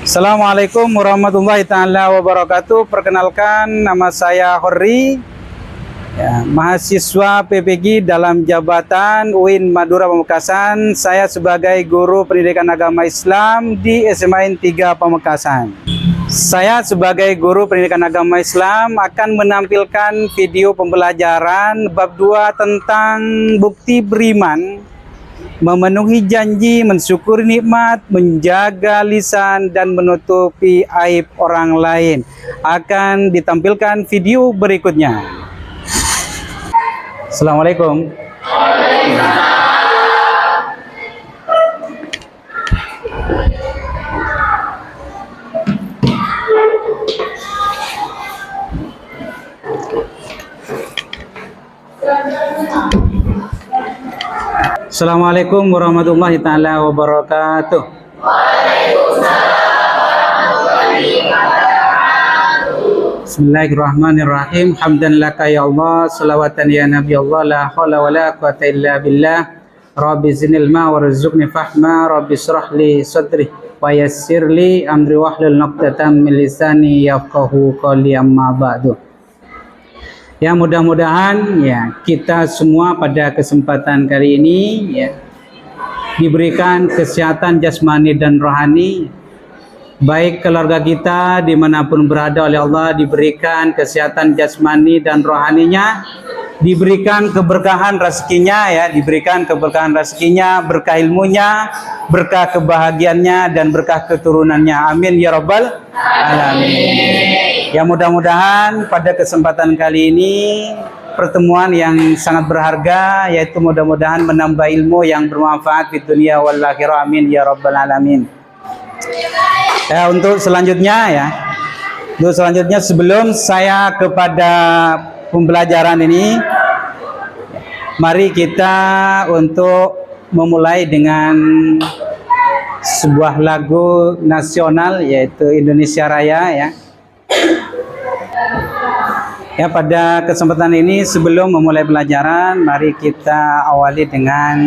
Assalamualaikum warahmatullahi taala wabarakatuh. Perkenalkan, nama saya Horri, mahasiswa PPG dalam jabatan UIN Madura Pamekasan. Saya sebagai guru pendidikan agama Islam di SMA 3 Pamekasan. Saya sebagai guru pendidikan agama Islam akan menampilkan video pembelajaran bab 2 tentang bukti beriman, memenuhi janji, mensyukuri nikmat, menjaga lisan, dan menutupi aib orang lain. Akan ditampilkan video berikutnya. Assalamualaikum. Assalamualaikum warahmatullahi taala wabarakatuh. Bismillahirrahmanirrahim. Hamdan laka ya Allah, salawatan ya Nabi Allah, la haula wala quwata illa billah. Rabbi zinil ma warzuqni fahma, rabbi shrah li sadri wa yassir li amri wahlul 'uqdatam min lisani yafqahu qawli, amma ba'du. Ya, mudah-mudahan ya kita semua pada kesempatan kali ini ya diberikan kesehatan jasmani dan rohani, baik keluarga kita dimanapun berada oleh Allah diberikan kesehatan jasmani dan rohaninya, diberikan keberkahan rezekinya ya, diberikan keberkahan rezekinya, berkah ilmunya, berkah kebahagiaannya, dan berkah keturunannya. Amin ya rabbal alamin. Ya, mudah-mudahan pada kesempatan kali ini pertemuan yang sangat berharga, yaitu mudah-mudahan menambah ilmu yang bermanfaat di dunia wal akhirah. Amin ya rabbal alamin. Ya, untuk selanjutnya sebelum saya kepada pembelajaran ini, mari kita untuk memulai dengan sebuah lagu nasional, yaitu Indonesia Raya ya. Ya, pada kesempatan ini sebelum memulai pelajaran, mari kita awali dengan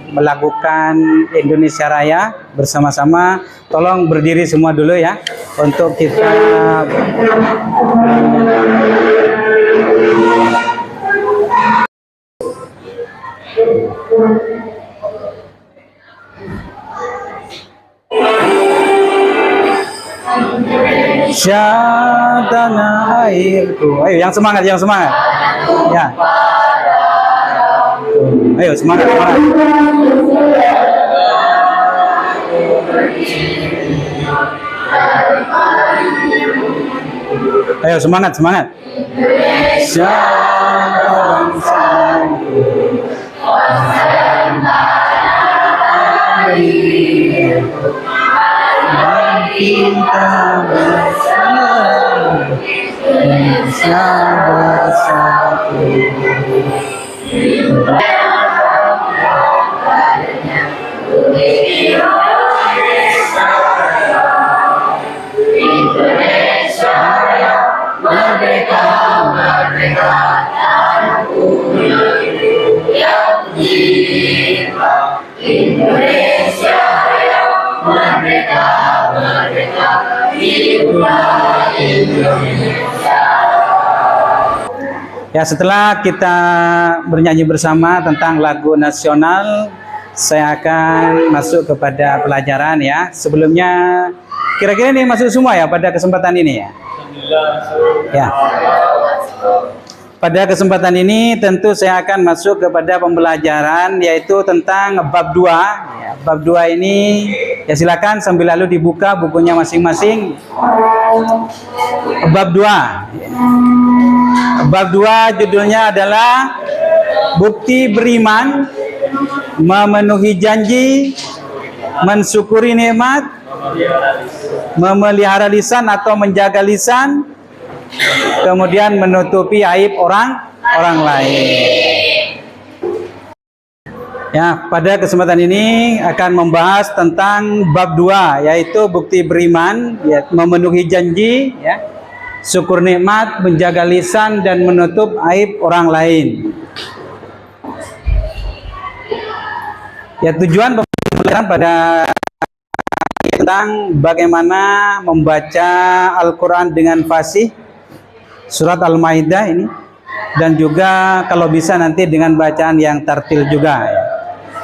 melakukan Indonesia Raya bersama-sama. Tolong berdiri semua dulu ya, untuk kita tanah airku. Ayo yang semangat, yang semangat. Ya. Ayo semangat, semangat. Ayo semangat, semangat. Kita bersatu. Indonesia Raya, merdeka, merdeka, tanahku yang cinta. Indonesia Raya, merdeka, merdeka, hiduplah Indonesia. Ya, setelah kita bernyanyi bersama tentang lagu nasional, saya akan masuk kepada pelajaran ya. Sebelumnya, kira-kira ini masuk semua ya pada kesempatan ini ya? Ya. Pada kesempatan ini tentu saya akan masuk kepada pembelajaran, yaitu tentang bab 2 ya. Bab 2 ini ya, silakan sambil lalu dibuka bukunya masing-masing. Bab 2 ya. Bab 2 judulnya adalah bukti beriman, memenuhi janji, mensyukuri nikmat, memelihara lisan atau menjaga lisan, kemudian menutupi aib orang lain. Ya, pada kesempatan ini akan membahas tentang bab 2, yaitu bukti beriman, ya, memenuhi janji, ya, syukur nikmat, menjaga lisan, dan menutup aib orang lain. Ya, tujuan pembelajaran pada tentang bagaimana membaca Al-Quran dengan fasih, surat Al-Maidah ini, dan juga kalau bisa nanti dengan bacaan yang tartil juga.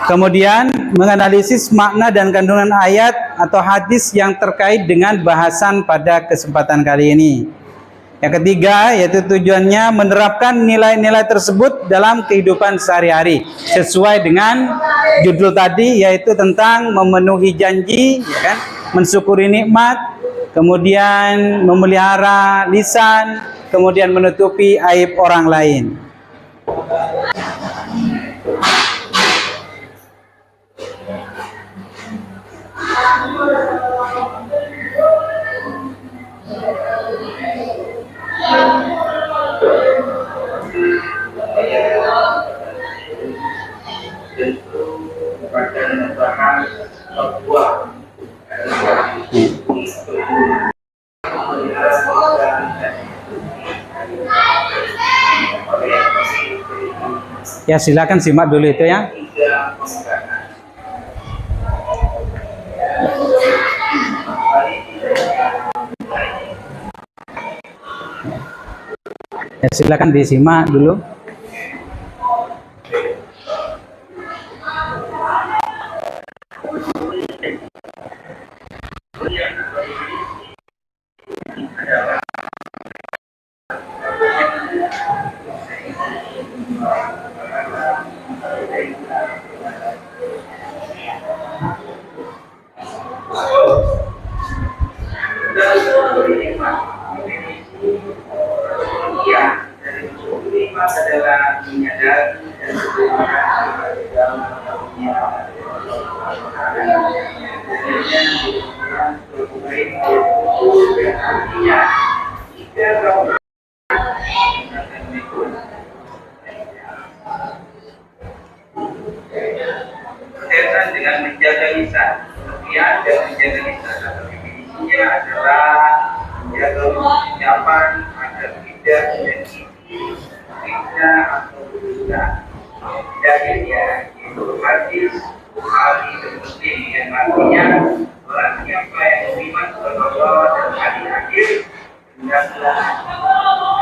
Kemudian menganalisis makna dan kandungan ayat atau hadis yang terkait dengan bahasan pada kesempatan kali ini. Yang ketiga, yaitu tujuannya menerapkan nilai-nilai tersebut dalam kehidupan sehari-hari sesuai dengan judul tadi, yaitu tentang memenuhi janji, ya kan? Mensyukuri nikmat, kemudian memelihara lisan, kemudian menutupi aib orang lain. Ya, silakan simak dulu itu ya. Ya, silakan disimak dulu. Adalah menyadari dan berkaitan dengan menjaga lisan. Kemudian dan menjaga lisan atau definisinya adalah menjaga ucapan agar tidak menjadi fitnah atau dusta. Dalilnya itu hadis Bukhari dan Muslim yang artinya barang siapa yang beriman kepada Allah dan hari akhir hendaklah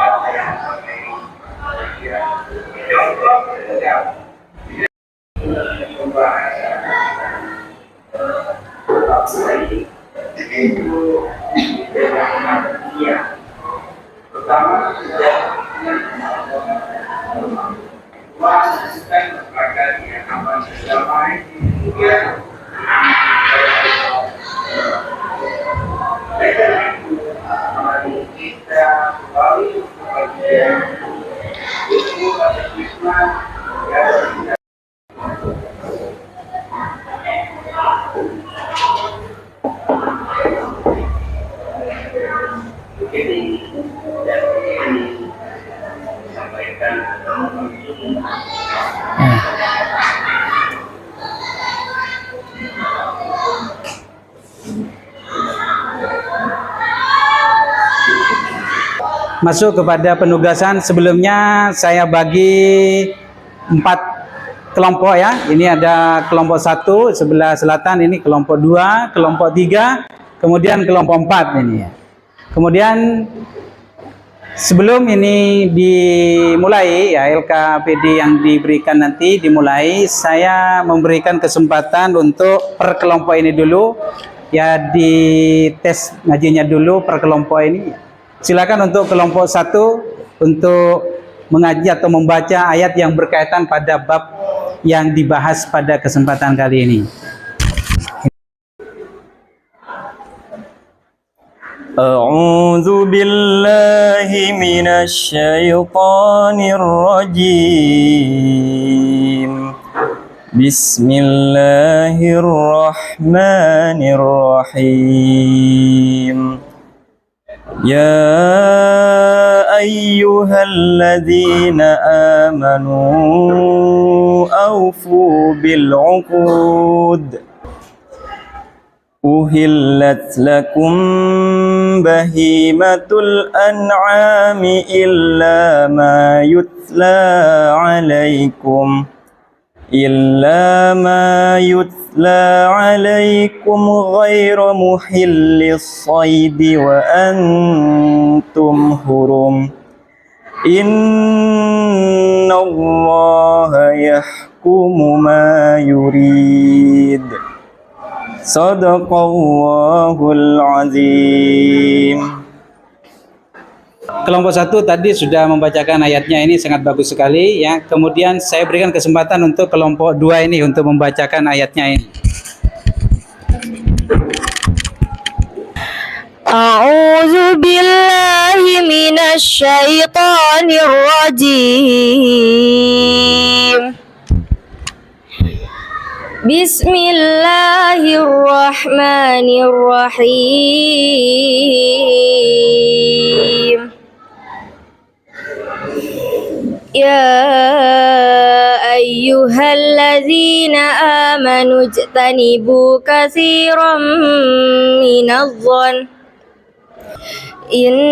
kata yang sampai dia contoh sedang pembahasan itu dengan dia pertama sudah wajibkan kepada dia amal damai dia mari kita kembali kepada itu pada Islam yang begini dan ini sampaikan masuk kepada penugasan. Sebelumnya saya bagi 4 kelompok ya. Ini ada kelompok 1 sebelah selatan, ini kelompok 2, kelompok 3, kemudian kelompok 4 ini ya. Kemudian sebelum ini dimulai ya, LKPD yang diberikan nanti dimulai, saya memberikan kesempatan untuk per kelompok ini dulu ya, di tes ngajinya dulu per kelompok ini. Silakan untuk kelompok 1 untuk mengaji atau membaca ayat yang berkaitan pada bab yang dibahas pada kesempatan kali ini. A'udzu billahi minasy syaithanir rajim. Bismillahirrahmanirrahim. Ya ayyuhalladzina amanu awfu bil 'uqud. Uhillat lakum bahimatul an'ami illa ma yutla alaikum إلا ما يتلى عليكم غير محل الصيد وأنتم حرم إن الله يحكم ما يريد صدق الله العظيم. Kelompok satu tadi sudah membacakan ayatnya, ini sangat bagus sekali ya. Kemudian saya berikan kesempatan untuk kelompok dua ini untuk membacakan ayatnya ini. A'udzu billahi minasy syaithanir rajim. Bismillahirrahmanirrahim. Ya ayyuhalladzina amanu ijtanibu katsiran minadh-dhann inna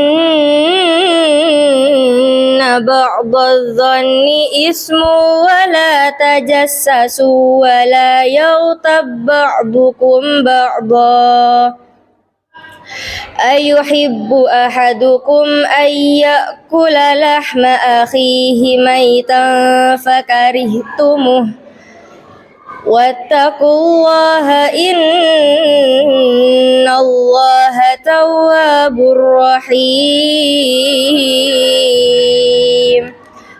ba'dadh-dhanni ismu wa la tajassasu wa la yaghtab ba'dukum ba'dha ayuhibbu ahadukum ay ya'kula lahma akhihi maytan fakarihtumuh wattaqullaha innallaha tawwabur rahim.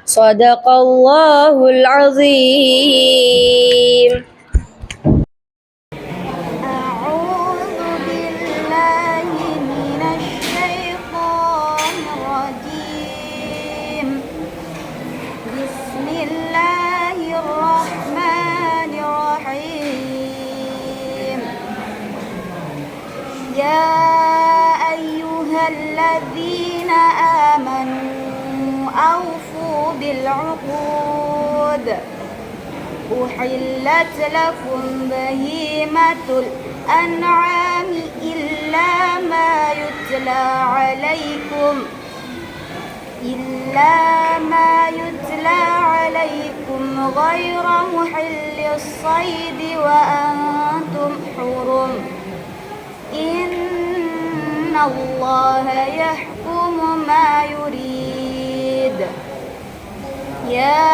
Shadaqallahul azim. يا أيها الذين آمنوا أوفوا بالعقود أحلت لكم بهيمة الأنعام إلا ما يتلى عليكم غير محل الصيد وأنتم حرم إن الله يحكم ما يريد. يا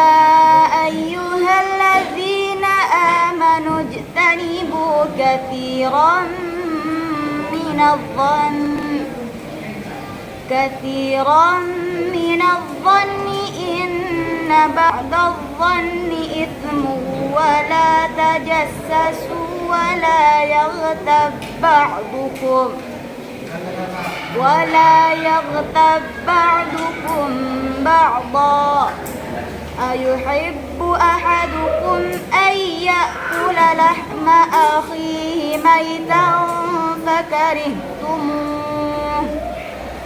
أيها الذين آمنوا اجتنبوا كثيرا من الظن إن بعض الظن إثم ولا تجسسوا ولا يغتب بعضكم بعضا أيحب أحدكم أن يأكل لحم أخيه ميتا فكرهتموه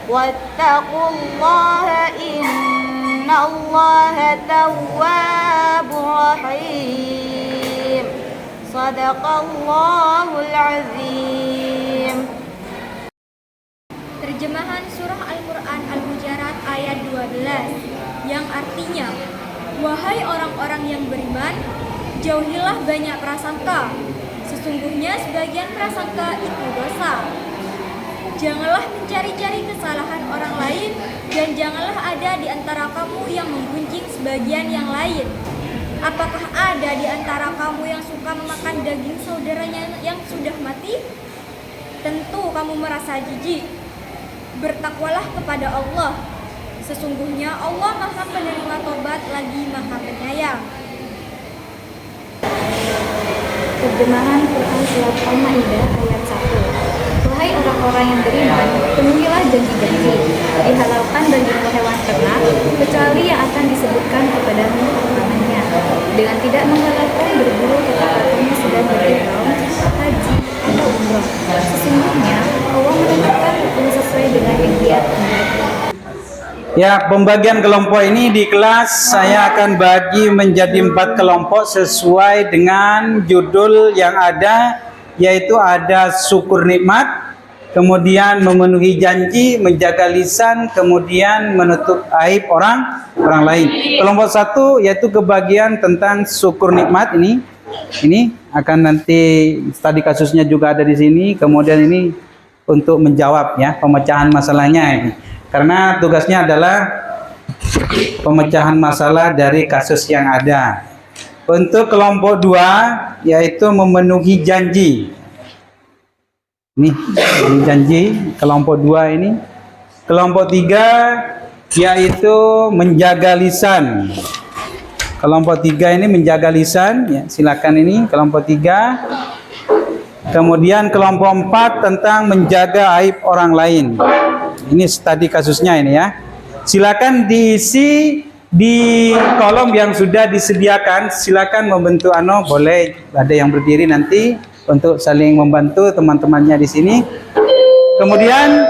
واتقوا الله إن الله تواب رحيم. Sadaqallahul azim. Terjemahan surah Al-Quran Al-Hujarat ayat 12 yang artinya, wahai orang-orang yang beriman, jauhilah banyak prasangka. Sesungguhnya sebagian prasangka itu dosa. Janganlah mencari-cari kesalahan orang lain, dan janganlah ada di antara kamu yang menggunjing sebagian yang lain. Apakah ada di antara kamu yang suka memakan daging saudaranya yang sudah mati? Tentu kamu merasa jijik. Bertakwalah kepada Allah. Sesungguhnya Allah Maha Penerima Tobat lagi Maha Penyayang. Terjemahan Quran Surat Al-Maidah ayat 1. Wahai orang-orang yang beriman, penuhilah janji-janji. Dihalalkan bagimu hewan ternak, kecuali yang akan disebutkan kepadamu namanya, dengan tidak menghalalkan berburu ketika kamu sedang berihram, haji atau umroh. Sesungguhnya Allah menentukan hukum sesuai dengan yang Dia kehendaki. Ya, pembagian kelompok ini di kelas saya akan bagi menjadi 4 kelompok sesuai dengan judul yang ada, yaitu ada syukur nikmat, kemudian memenuhi janji, menjaga lisan, kemudian menutup aib orang lain. Kelompok 1 yaitu kebagian tentang syukur nikmat ini. Ini akan nanti studi kasusnya juga ada di sini. Kemudian ini untuk menjawab ya pemecahan masalahnya ini. Karena tugasnya adalah pemecahan masalah dari kasus yang ada. Untuk kelompok 2 yaitu memenuhi janji. Ini janji kelompok 2 ini. Kelompok 3 yaitu menjaga lisan. Kelompok 3 ini menjaga lisan ya, silakan ini kelompok 3. Kemudian kelompok 4 tentang menjaga aib orang lain. Ini studi kasusnya ini ya. Silakan diisi di kolom yang sudah disediakan. Silakan membentuk boleh ada yang berdiri nanti untuk saling membantu teman-temannya di sini. Kemudian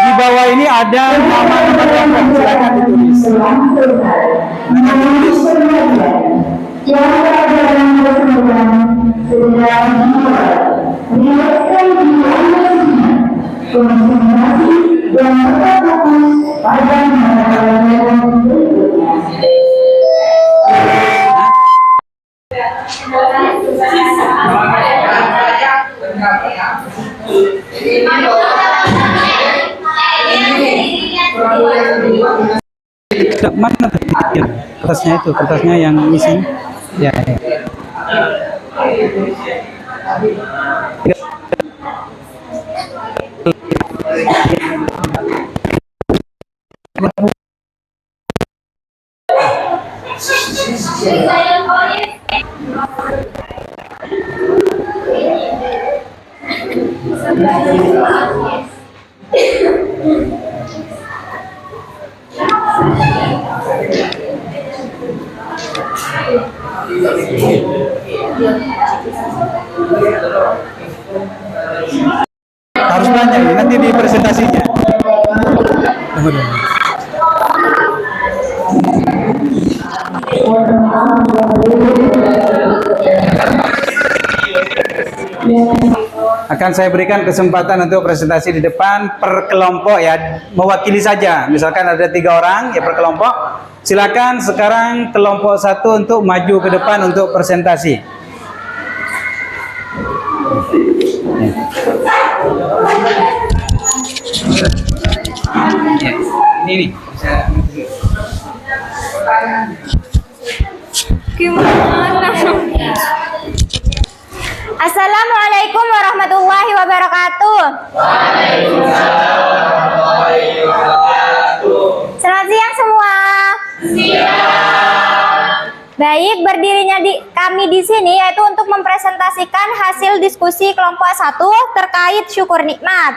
di bawah ini ada nama-nama kelompok, silakan ditulis. Mana kertasnya itu, kertasnya yang isi ya, ya. Harus banyak nanti di presentasinya. Tunggu dulu. Akan saya berikan kesempatan untuk presentasi di depan per kelompok ya, mewakili saja. Misalkan ada 3 orang ya per kelompok. Silakan sekarang kelompok 1 untuk maju ke depan untuk presentasi. Ya, ini nih. Assalamualaikum warahmatullahi wabarakatuh. Selamat siang semua. Baik, berdirinya kami di sini yaitu untuk mempresentasikan hasil diskusi kelompok 1 terkait syukur nikmat.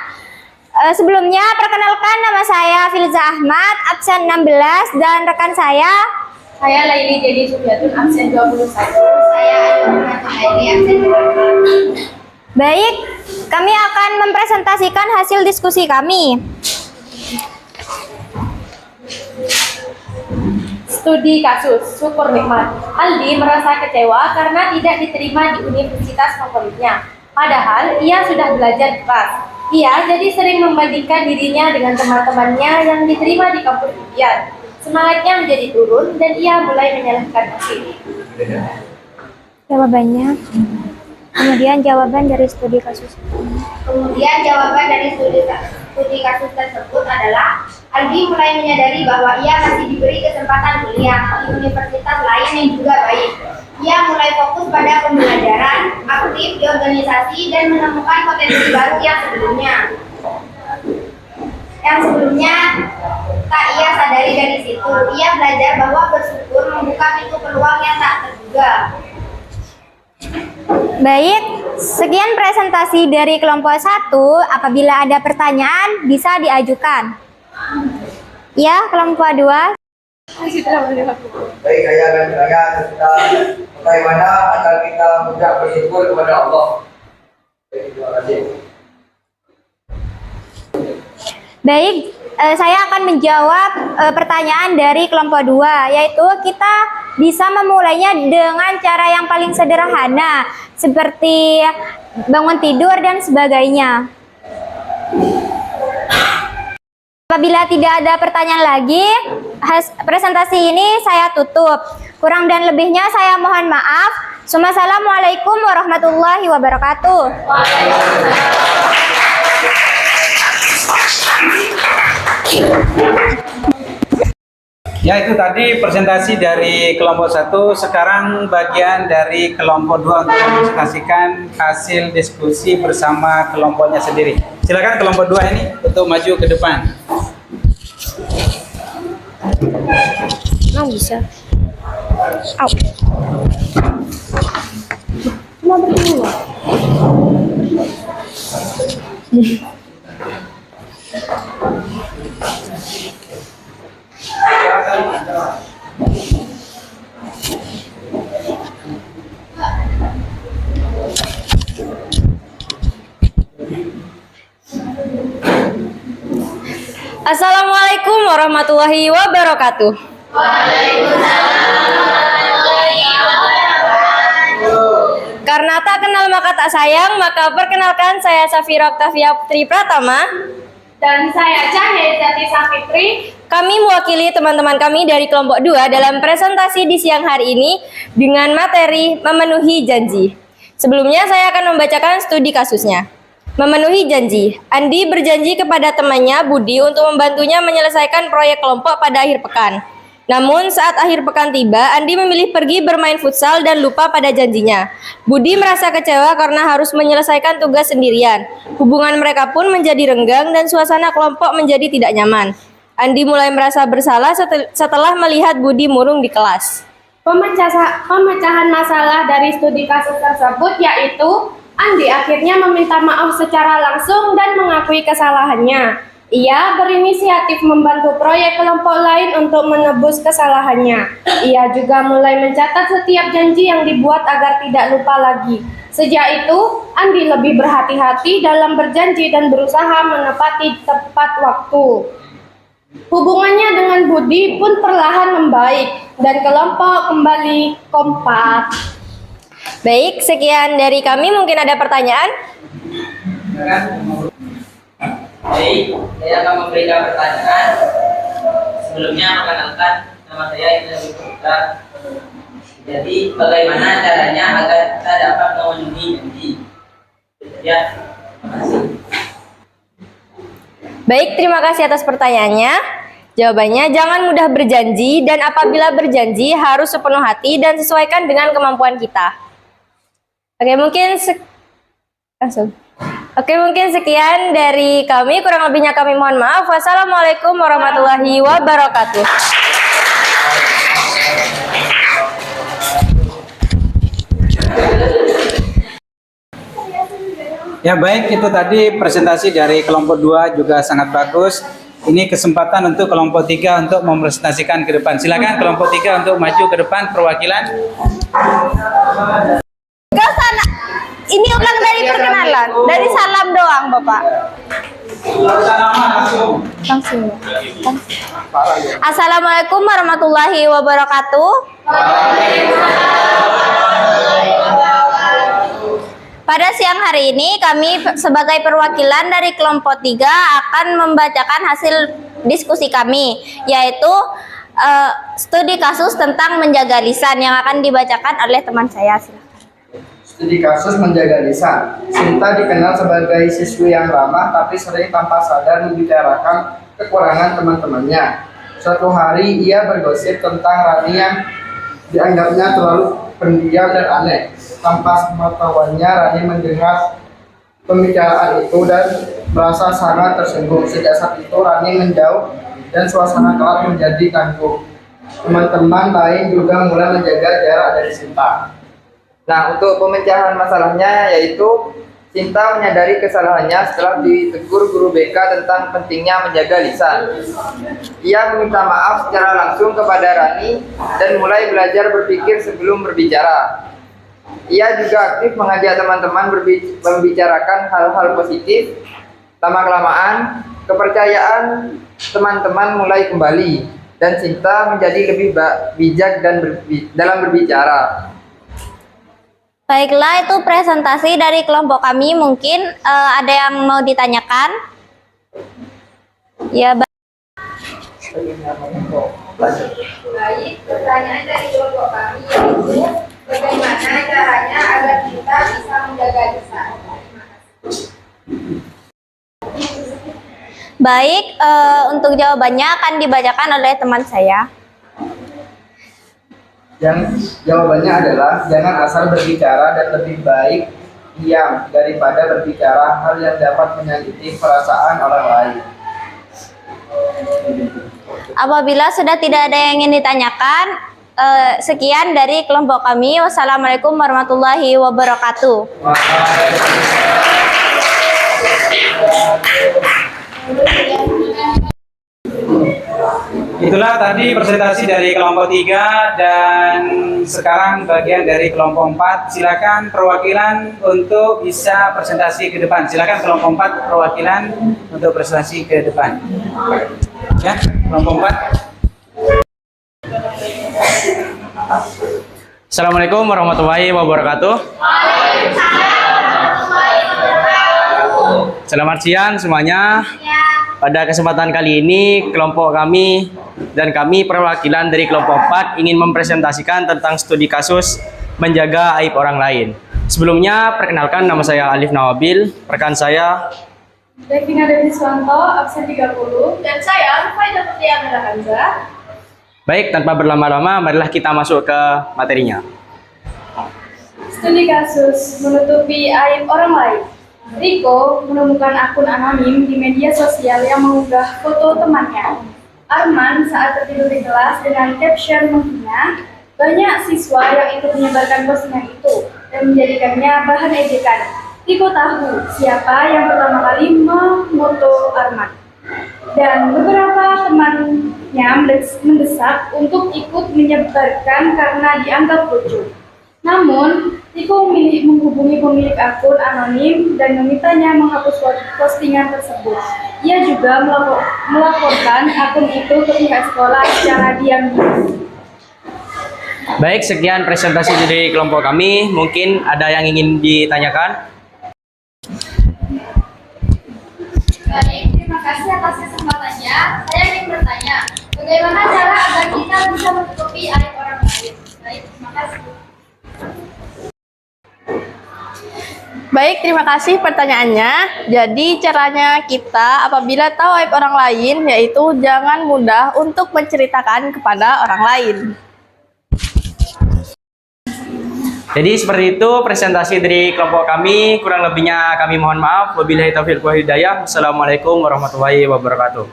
Sebelumnya perkenalkan, nama saya Filza Ahmad, absen 16, dan rekan saya Laili Jadi Subiatun, absen 21. Saya Aini, absen 8. Baik, kami akan mempresentasikan hasil diskusi kami. Studi kasus syukur nikmat. Aldi merasa kecewa karena tidak diterima di universitas favoritnya. Padahal ia sudah belajar keras. Ia jadi sering membandingkan dirinya dengan teman-temannya yang diterima di kampus impian. Semangatnya menjadi turun dan ia mulai menyalahkan nasib. Jawabannya. Kemudian jawaban dari studi kasus. Kemudian jawaban dari studi kasus tersebut adalah Aldi mulai menyadari bahwa ia masih diberi kesempatan kuliah di universitas lain yang juga baik. Ia mulai fokus pada pembelajaran, aktif di organisasi, dan menemukan potensi baru yang sebelumnya tak ia sadari dari situ. Ia belajar bahwa bersyukur membuka pintu peluang yang tak terduga. Baik, sekian presentasi dari kelompok 1. Apabila ada pertanyaan, bisa diajukan. Ya, kelompok 2. Baik, saya akan bertanya tentang bagaimana agar kita mudah bersyukur kepada Allah. Terima kasih. Baik, saya akan menjawab pertanyaan dari kelompok 2, yaitu kita bisa memulainya dengan cara yang paling sederhana, seperti bangun tidur dan sebagainya. Apabila tidak ada pertanyaan lagi, presentasi ini saya tutup. Kurang dan lebihnya saya mohon maaf. Assalamualaikum warahmatullahi wabarakatuh. Ya, itu tadi presentasi dari kelompok 1. Sekarang bagian dari kelompok 2 untuk mempresentasikan hasil diskusi bersama kelompoknya sendiri. Silakan kelompok 2 ini untuk maju ke depan. Mau bisa. Au. Mau berdua. Assalamualaikum warahmatullahi wabarakatuh. Karena tak kenal maka tak sayang, maka perkenalkan saya Safira Oktavia Putri Pratama. Dan saya Cahaya Jati Safitri. Kami mewakili teman-teman kami dari kelompok 2 dalam presentasi di siang hari ini dengan materi memenuhi janji. Sebelumnya saya akan membacakan studi kasusnya. Memenuhi janji. Andi berjanji kepada temannya Budi untuk membantunya menyelesaikan proyek kelompok pada akhir pekan. Namun saat akhir pekan tiba, Andi memilih pergi bermain futsal dan lupa pada janjinya. Budi merasa kecewa karena harus menyelesaikan tugas sendirian. Hubungan mereka pun menjadi renggang dan suasana kelompok menjadi tidak nyaman. Andi mulai merasa bersalah setelah melihat Budi murung di kelas. Pemecahan masalah dari studi kasus tersebut yaitu Andi akhirnya meminta maaf secara langsung dan mengakui kesalahannya. Ia berinisiatif membantu proyek kelompok lain untuk menebus kesalahannya. Ia juga mulai mencatat setiap janji yang dibuat agar tidak lupa lagi. Sejak itu, Andi lebih berhati-hati dalam berjanji dan berusaha menepati tepat waktu. Hubungannya dengan Budi pun perlahan membaik dan kelompok kembali kompak. Baik, sekian dari kami. Mungkin ada pertanyaan? Baik, saya akan memberikan pertanyaan. Sebelumnya perkenalkan, nama saya Ibnu Putra. Jadi, bagaimana caranya agar kita dapat memenuhi janji? Ya, terima kasih. Baik, terima kasih atas pertanyaannya. Jawabannya, jangan mudah berjanji dan apabila berjanji harus sepenuh hati dan sesuaikan dengan kemampuan kita. Oke, mungkin sekian dari kami. Kurang lebihnya kami mohon maaf. Wassalamualaikum warahmatullahi wabarakatuh. Ya, baik, itu tadi presentasi dari kelompok 2 juga sangat bagus. Ini kesempatan untuk kelompok 3 untuk mempresentasikan ke depan. Silakan kelompok 3 untuk maju ke depan perwakilan. Ini ulang dari perkenalan, dari salam doang, Bapak. Langsung. Assalamualaikum warahmatullahi wabarakatuh. Pada siang hari ini kami sebagai perwakilan dari kelompok 3 akan membacakan hasil diskusi kami, yaitu studi kasus tentang menjaga lisan yang akan dibacakan oleh teman saya. Studi kasus menjaga lisan. Sinta dikenal sebagai siswi yang ramah tapi sering tanpa sadar membicarakan kekurangan teman-temannya. Suatu hari ia bergosip tentang Rani yang dianggapnya terlalu pendiam dan aneh. Tanpa sepengetahuannya Rani mendengar pembicaraan itu dan merasa sangat tersinggung. Sejak saat itu Rani menjauh dan suasana kelas menjadi canggung. Teman-teman lain juga mulai menjaga jarak dari Sinta. Nah, untuk pemecahan masalahnya yaitu Sinta menyadari kesalahannya setelah ditegur guru BK tentang pentingnya menjaga lisan. Ia meminta maaf secara langsung kepada Rani dan mulai belajar berpikir sebelum berbicara. Ia juga aktif mengajak teman-teman membicarakan hal-hal positif. Lama-kelamaan, kepercayaan teman-teman mulai kembali dan Sinta menjadi lebih bijak dalam berbicara. Baiklah, itu presentasi dari kelompok kami. Mungkin ada yang mau ditanyakan? Ya. bagaimana untuk belajar. Baik, pertanyaan dari kelompok kami yaitu bagaimana caranya agar kita bisa menjaga lisan? Baik, untuk jawabannya akan dibacakan oleh teman saya. Jawabannya adalah jangan asal berbicara dan lebih baik diam daripada berbicara hal yang dapat menyakiti perasaan orang lain. Apabila sudah tidak ada yang ingin ditanyakan, sekian dari kelompok kami. Wassalamualaikum warahmatullahi wabarakatuh. Itulah tadi presentasi dari kelompok 3 dan sekarang bagian dari kelompok 4. Silakan perwakilan untuk bisa presentasi ke depan. Silakan kelompok 4 perwakilan untuk presentasi ke depan. Ya, kelompok 4. Assalamualaikum warahmatullahi wabarakatuh. Selamat siang semuanya. Pada kesempatan kali ini, kelompok kami dan kami perwakilan dari kelompok 4 ingin mempresentasikan tentang studi kasus menjaga aib orang lain. Sebelumnya, perkenalkan nama saya Alif Nawabil, rekan saya Devina Dewi Swanto, absen 30, dan saya Rufaida Putri Amira Hamza. Baik, tanpa berlama-lama, marilah kita masuk ke materinya. Studi kasus menutupi aib orang lain. Riko menemukan akun anonim di media sosial yang mengunggah foto temannya, Arman, saat tertidur di kelas dengan caption menghina. Banyak siswa yang ikut menyebarkan postingan itu dan menjadikannya bahan ejekan. Riko tahu siapa yang pertama kali memoto Arman, dan beberapa temannya mendesak untuk ikut menyebarkan karena dianggap lucu. Namun, Riko memilih menghubungi pemilik akun anonim dan memintanya menghapus postingan tersebut. Ia juga melaporkan akun itu ke pihak sekolah secara diam-diam. Baik, sekian presentasi dari kelompok kami. Mungkin ada yang ingin ditanyakan? Baik, terima kasih atas kesempatannya. Saya ingin bertanya, bagaimana cara agar kita bisa menutupi aib orang lain? Baik, terima kasih. Baik, terima kasih pertanyaannya. Jadi caranya kita apabila tahu aib orang lain, yaitu jangan mudah untuk menceritakan kepada orang lain. Jadi seperti itu presentasi dari kelompok kami. Kurang lebihnya kami mohon maaf. Wabillahi taufiq wal hidayah. Wassalamualaikum warahmatullahi wabarakatuh.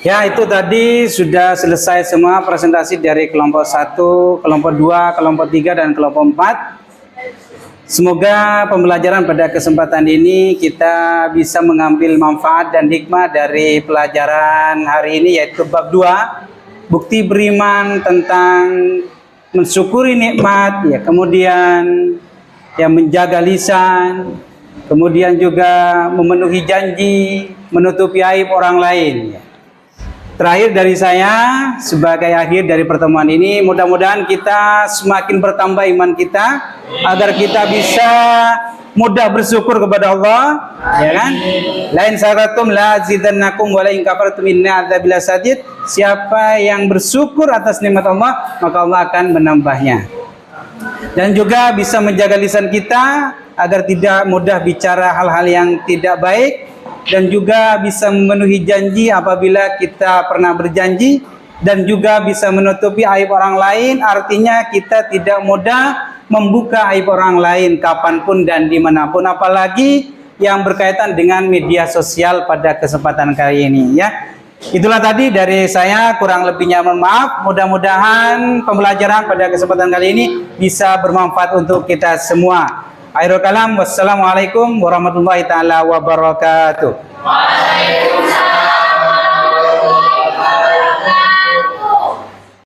Ya, itu tadi sudah selesai semua presentasi dari kelompok 1, kelompok 2, kelompok 3, dan kelompok 4. Semoga pembelajaran pada kesempatan ini kita bisa mengambil manfaat dan hikmah dari pelajaran hari ini, yaitu bab 2, bukti beriman tentang mensyukuri nikmat, ya, kemudian yang menjaga lisan, kemudian juga memenuhi janji, menutupi aib orang lain. Ya. Terakhir dari saya sebagai akhir dari pertemuan ini, mudah-mudahan kita semakin bertambah iman kita agar kita bisa mudah bersyukur kepada Allah, ya kan? Lain syaratum la azidannakum wa la in kafartum inna adzabil sadid. Siapa yang bersyukur atas nikmat Allah, maka Allah akan menambahnya. Dan juga bisa menjaga lisan kita agar tidak mudah bicara hal-hal yang tidak baik, dan juga bisa memenuhi janji apabila kita pernah berjanji, dan juga bisa menutupi aib orang lain. Artinya kita tidak mudah membuka aib orang lain kapanpun dan dimanapun, apalagi yang berkaitan dengan media sosial pada kesempatan kali ini, ya. Itulah tadi dari saya, kurang lebihnya mohon maaf. Mudah-mudahan pembelajaran pada kesempatan kali ini bisa bermanfaat untuk kita semua. Akhirul kalam, wassalamualaikum warahmatullahi taala wabarakatuh. Waalaikumsalam.